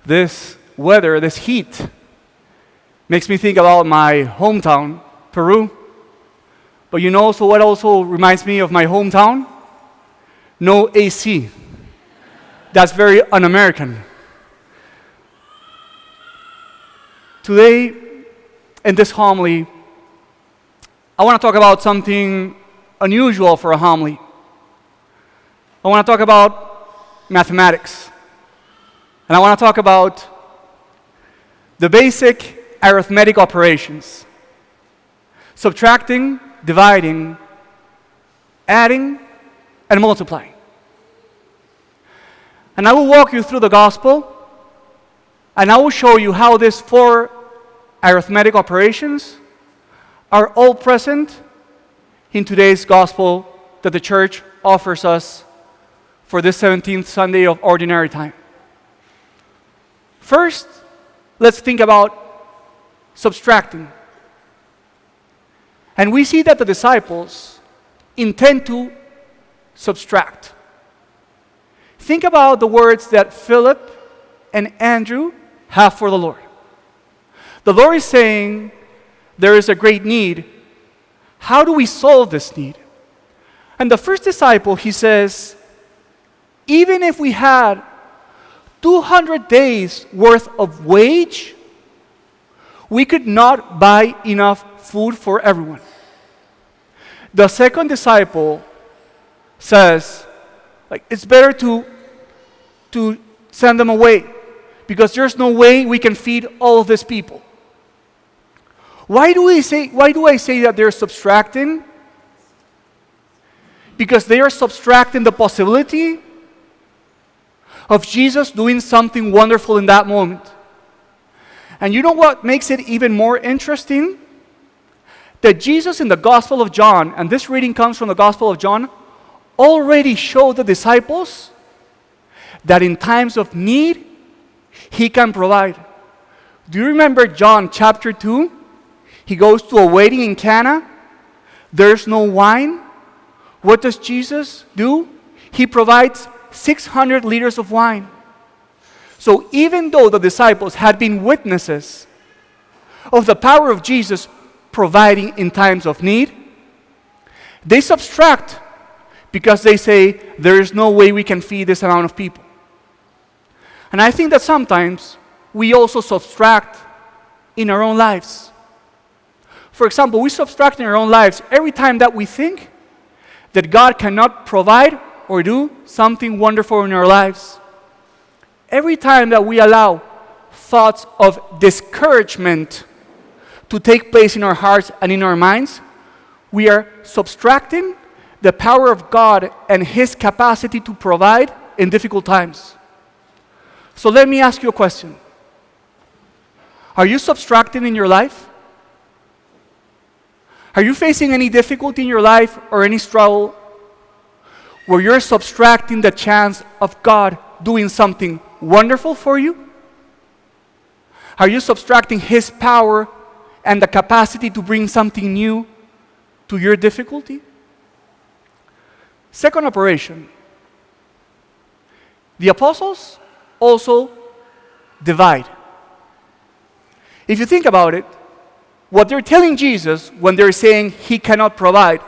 This weather, this heat, makes me think about my hometown, Peru. But you know, so what also reminds me of my hometown? No AC. That's very un-American. Today, in this homily, I want to talk about something unusual for a homily. I want to talk about mathematics. And I want to talk about the basic arithmetic operations: subtracting, dividing, adding, and multiplying. And I will walk you through the gospel, and I will show you how these four arithmetic operations are all present in today's gospel that the church offers us for this 17th Sunday of Ordinary Time. First, let's think about subtracting. And we see that the disciples intend to subtract. Think about the words that Philip and Andrew have for the Lord. The Lord is saying, there is a great need. How do we solve this need? And the first disciple, he says, even if we had 200 days worth of wage, we could not buy enough food for everyone. The second disciple says, it's better to send them away because there's no way we can feed all of these people. Why do I say that they're subtracting? Because they are subtracting the possibility of Jesus doing something wonderful in that moment. And you know what makes it even more interesting? That Jesus in the Gospel of John, and this reading comes from the Gospel of John, already showed the disciples that in times of need, He can provide. Do you remember John chapter 2? He goes to a wedding in Cana. There's no wine. What does Jesus do? He provides 600 liters of wine. So even though the disciples had been witnesses of the power of Jesus providing in times of need, they subtract because they say, there is no way we can feed this amount of people. And I think that sometimes we also subtract in our own lives. For example, we subtract in our own lives every time that we think that God cannot provide or do something wonderful in our lives. Every time that we allow thoughts of discouragement to take place in our hearts and in our minds, we are subtracting the power of God and His capacity to provide in difficult times. So let me ask you a question. Are you subtracting in your life? Are you facing any difficulty in your life or any struggle where you're subtracting the chance of God doing something wonderful for you? Are you subtracting His power and the capacity to bring something new to your difficulty? Second operation. The apostles also divide. If you think about it, what they're telling Jesus when they're saying He cannot provide,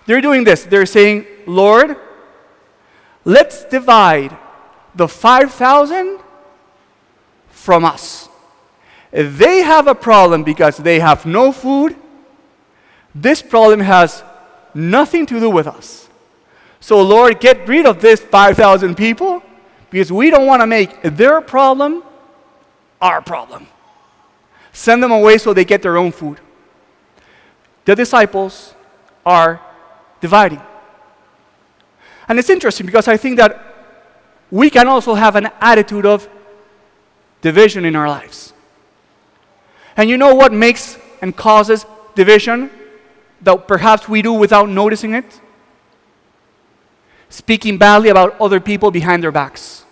they're doing this. They're saying, Lord, let's divide the 5,000 from us. If they have a problem because they have no food, this problem has nothing to do with us. So Lord, get rid of this 5,000 people because we don't want to make their problem our problem. Send them away so they get their own food. The disciples are dividing. And it's interesting because I think that we can also have an attitude of division in our lives. And you know what makes and causes division that perhaps we do without noticing it? Speaking badly about other people behind their backs.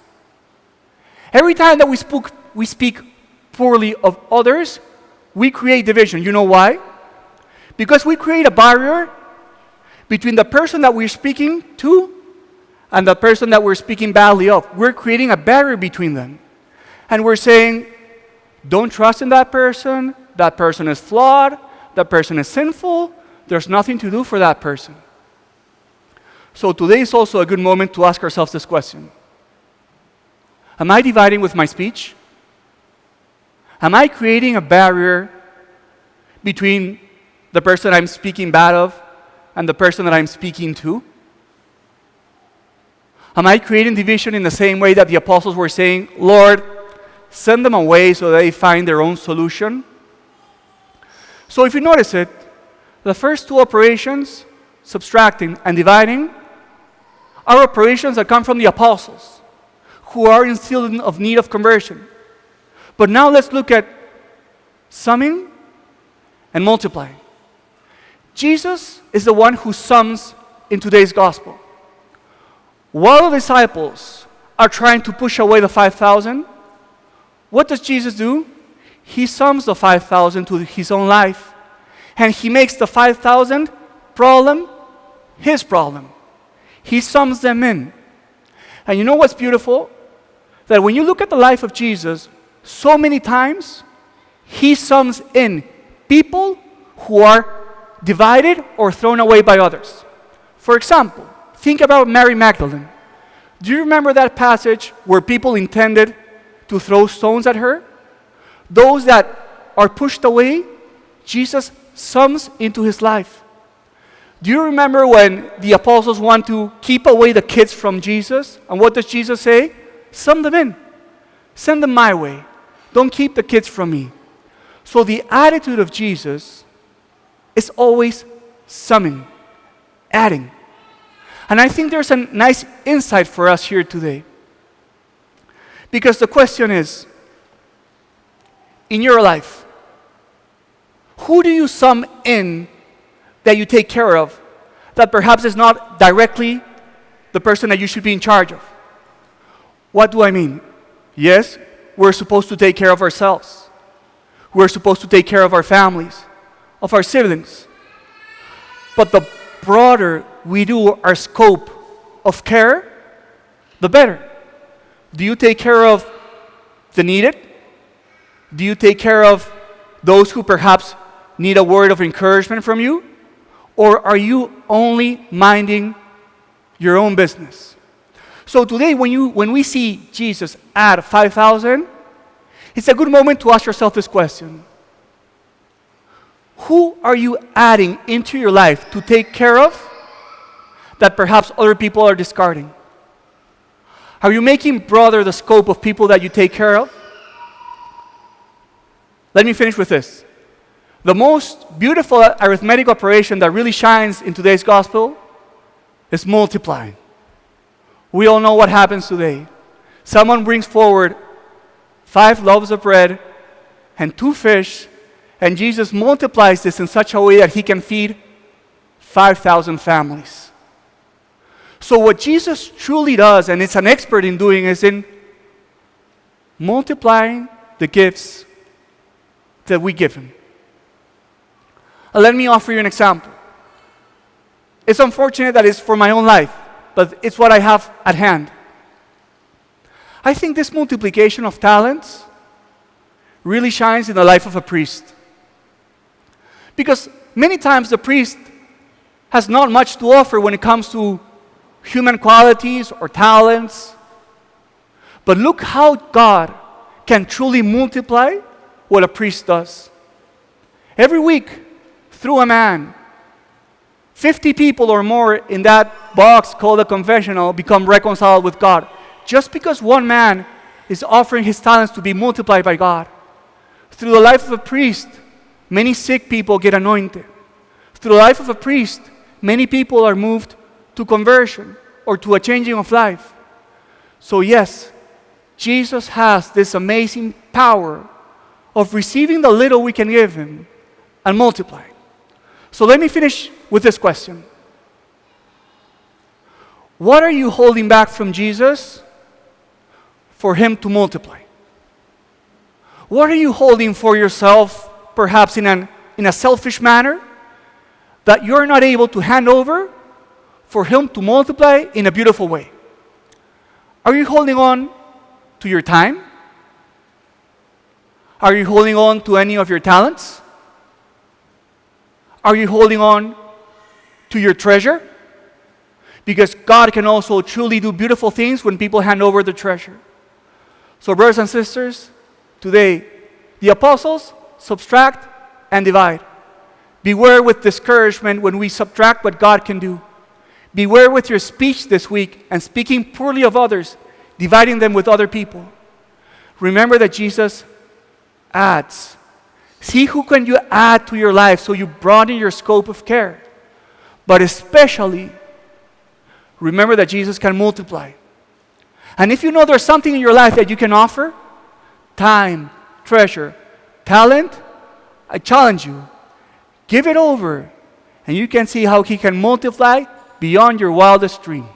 Every time that we speak poorly of others, we create division. You know why? Because we create a barrier between the person that we're speaking to and the person that we're speaking badly of. We're creating a barrier between them. And we're saying, don't trust in that person is flawed, that person is sinful, there's nothing to do for that person. So today is also a good moment to ask ourselves this question. Am I dividing with my speech? Am I creating a barrier between the person I'm speaking bad of and the person that I'm speaking to? Am I creating division in the same way that the apostles were saying, Lord, send them away so they find their own solution? So if you notice it, the first two operations, subtracting and dividing, are operations that come from the apostles, who are still in need of conversion. But now let's look at summing and multiplying. Jesus is the one who sums in today's gospel. While the disciples are trying to push away the 5,000, what does Jesus do? He sums the 5,000 to his own life, and he makes the 5,000 problem his problem. He sums them in. And you know what's beautiful? That when you look at the life of Jesus, so many times, he sums in people who are divided or thrown away by others. For example, think about Mary Magdalene. Do you remember that passage where people intended to throw stones at her? Those that are pushed away, Jesus sums into his life. Do you remember when the apostles want to keep away the kids from Jesus? And what does Jesus say? Sum them in. Send them my way. Don't keep the kids from me. So the attitude of Jesus is always summing, adding. And I think there's a nice insight for us here today. Because the question is, in your life, who do you sum in that you take care of that perhaps is not directly the person that you should be in charge of? What do I mean? Yes, we're supposed to take care of ourselves. We're supposed to take care of our families, of our siblings. But the broader we do our scope of care, the better. Do you take care of the needed? Do you take care of those who perhaps need a word of encouragement from you? Or are you only minding your own business? So today, when we see Jesus add 5,000, it's a good moment to ask yourself this question. Who are you adding into your life to take care of that perhaps other people are discarding? Are you making broader the scope of people that you take care of? Let me finish with this. The most beautiful arithmetic operation that really shines in today's gospel is multiplying. We all know what happens today. Someone brings forward 5 loaves of bread and 2 fish, and Jesus multiplies this in such a way that he can feed 5,000 families. So what Jesus truly does, and it's an expert in doing, is in multiplying the gifts that we give him. Let me offer you an example. It's unfortunate that it's for my own life, but it's what I have at hand. I think this multiplication of talents really shines in the life of a priest. Because many times the priest has not much to offer when it comes to human qualities or talents. But look how God can truly multiply what a priest does. Every week, through a man, 50 people or more in that box called a confessional become reconciled with God. Just because one man is offering his talents to be multiplied by God. Through the life of a priest, many sick people get anointed. Through the life of a priest, many people are moved to conversion or to a changing of life. So yes, Jesus has this amazing power of receiving the little we can give him and multiplying. So let me finish with this question. What are you holding back from Jesus for him to multiply? What are you holding for yourself, perhaps in a selfish manner, that you're not able to hand over for him to multiply in a beautiful way? Are you holding on to your time? Are you holding on to any of your talents? Are you holding on to your treasure? Because God can also truly do beautiful things when people hand over the treasure. So brothers and sisters, today, the apostles subtract and divide. Beware with discouragement when we subtract what God can do. Beware with your speech this week and speaking poorly of others, dividing them with other people. Remember that Jesus adds. See who can you add to your life so you broaden your scope of care. But especially, remember that Jesus can multiply. And if you know there's something in your life that you can offer, time, treasure, talent, I challenge you, give it over, and you can see how He can multiply beyond your wildest dream.